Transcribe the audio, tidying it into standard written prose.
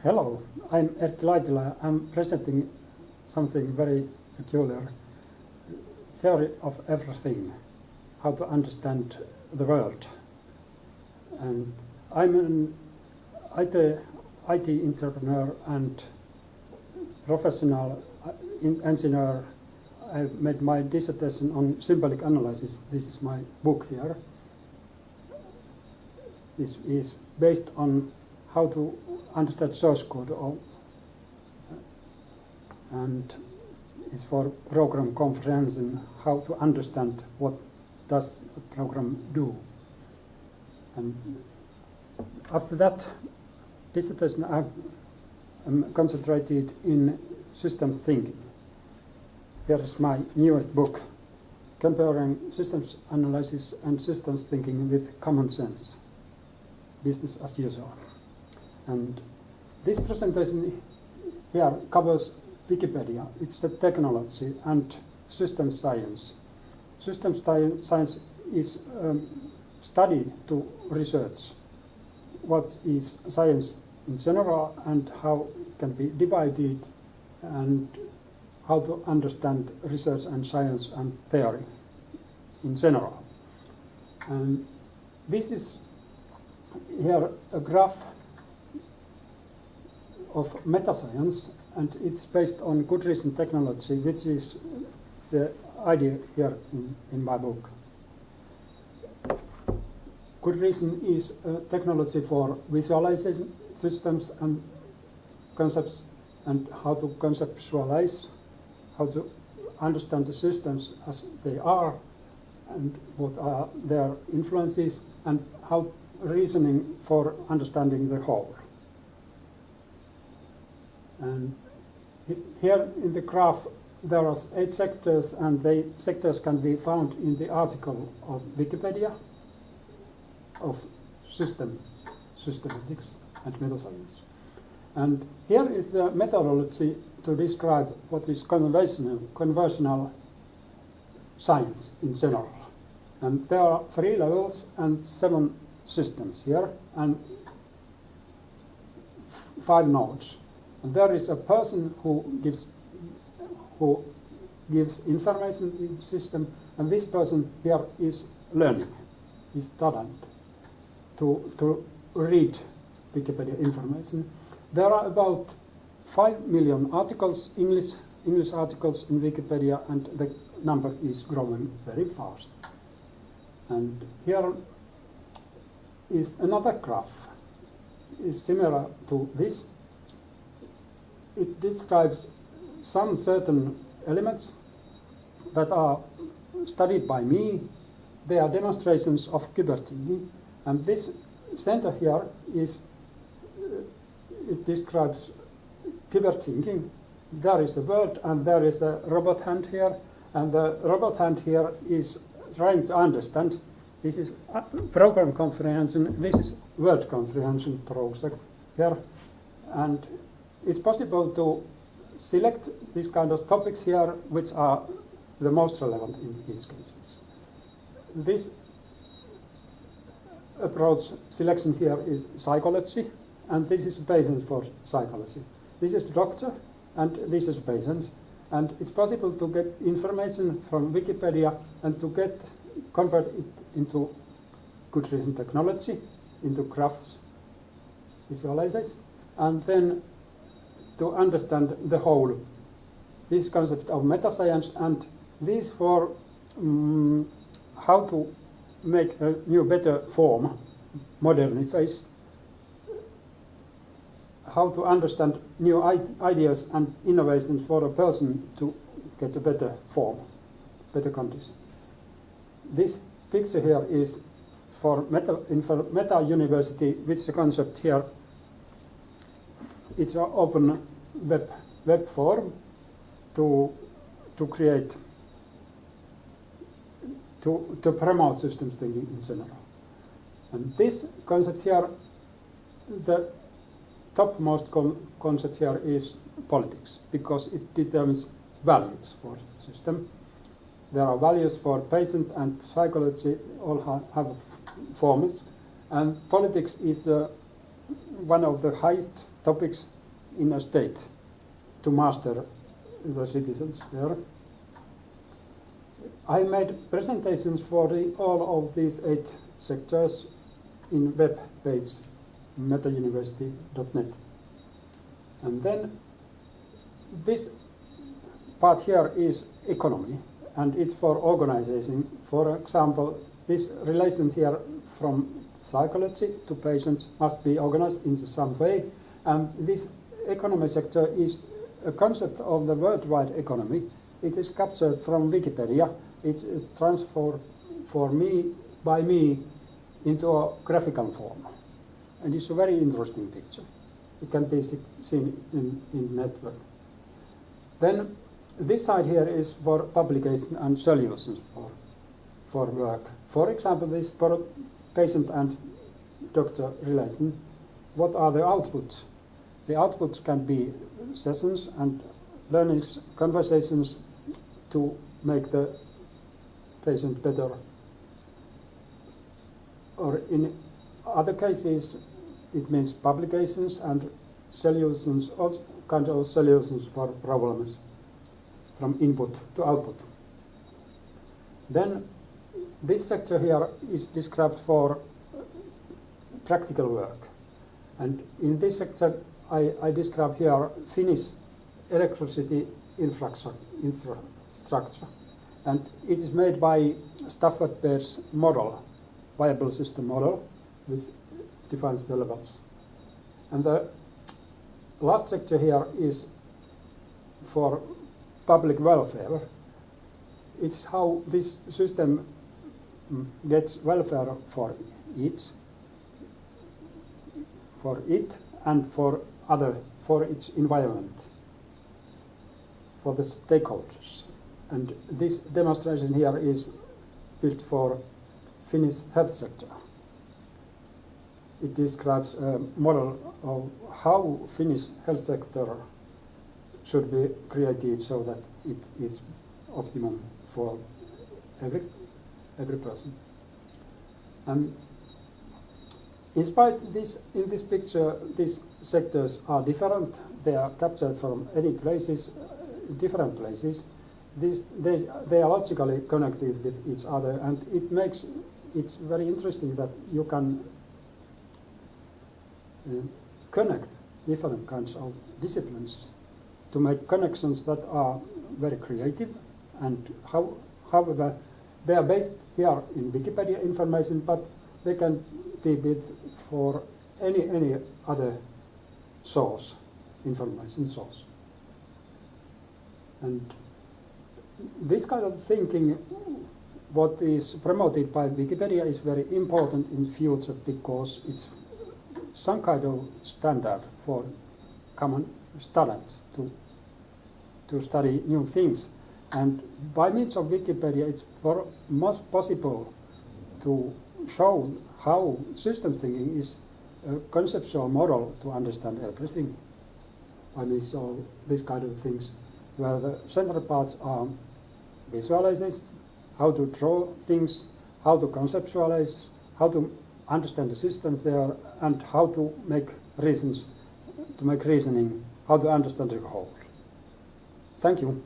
Hello, I'm Erkki Laitila. I'm presenting something very peculiar, theory of everything, how to understand the world. And I'm an IT entrepreneur and professional engineer. I made my dissertation on symbolic analysis. This is my book here. This is based on how to understand source code, and it's for program comprehension, how to understand what does a program do. And after that dissertation, I'm concentrated in systems thinking. Here is my newest book, comparing systems analysis and systems thinking with common sense, business as usual. And this presentation here covers Wikipedia. It's a technology and system science. System science is study to research what is science in general and how it can be divided, and how to understand research and science and theory in general. And this is here a graph of meta-science, and it's based on GoodReason technology, which is the idea here in my book. GoodReason is a technology for visualizing systems and concepts, and how to conceptualize, how to understand the systems as they are, and what are their influences, and how reasoning for understanding the whole. And here in the graph there are 8 sectors, and the sectors can be found in the article of Wikipedia of systematics and meta-science. And here is the methodology to describe what is conversational science in general. And there are 3 levels and 7 systems here, and 5 nodes. And there is a person who gives information in the system, and this person here is learning, is student to read Wikipedia information. There are about 5 million articles, English articles in Wikipedia, and the number is growing very fast. And here is another graph, is similar to this. It describes some certain elements that are studied by me. They are demonstrations of cyberthinking, and this center here is it describes cyberthinking. There is a word and there is a robot hand here, and the robot hand here is trying to understand. This is program comprehension, this is word comprehension project here, and it's possible to select these kind of topics here which are the most relevant in these cases. This approach selection here is psychology, and this is patient for psychology. This is doctor, and this is patient, and it's possible to get information from Wikipedia and to convert it into GoodReason technology, into graphs, visualizers, and then to understand the whole, this concept of meta-science, and this for how to make a new, better form, modernization, how to understand new ideas and innovations for a person to get a better form, better condition. This picture here is for meta-university, which is a concept here. It's an open web form to create, to promote systems thinking in general. And this concept here, the topmost concept here is politics, because it determines values for system. There are values for patient and psychology, all have forms, and politics is the one of the highest topics in a state to master the citizens there. I made presentations for all of these 8 sectors in web page meta-yliopisto.net. And then this part here is economy, and it's for organization. For example, this relation here from psychology to patients must be organized in some way, and this economy sector is a concept of the worldwide economy. It is captured from Wikipedia. It's transferred by me into a graphical form, and it's a very interesting picture. It can be seen in network. Then this side here is for publication and solutions for work. For example, this patient and doctor relation. What are the outputs? The outputs can be sessions and learnings, conversations to make the patient better. Or in other cases, it means publications and solutions, all kinds of solutions for problems from input to output. Then this sector here is described for practical work. And in this sector, I describe here Finnish electricity infrastructure. And it is made by Stafford Bear's model, viable system model, which defines the levels. And the last sector here is for public welfare. It's how this system gets welfare for it and for its environment, for the stakeholders. And this demonstration here is built for Finnish health sector. It describes a model of how Finnish health sector should be created so that it is optimum for every person. And in spite this, in this picture, these sectors are different. They are captured from any places, different places. They are logically connected with each other, and it makes it very interesting that you can connect different kinds of disciplines to make connections that are very creative, and however they are based here in Wikipedia information, but they can be built for any other source, information source. And this kind of thinking, what is promoted by Wikipedia, is very important in future because it's some kind of standard for common students to study new things. And by means of Wikipedia, it's most possible to show how system thinking is a conceptual model to understand everything. By means of this kind of things, where the central parts are visualization, how to draw things, how to conceptualize, how to understand the systems there, and how to make reasoning, how to understand the whole. Thank you.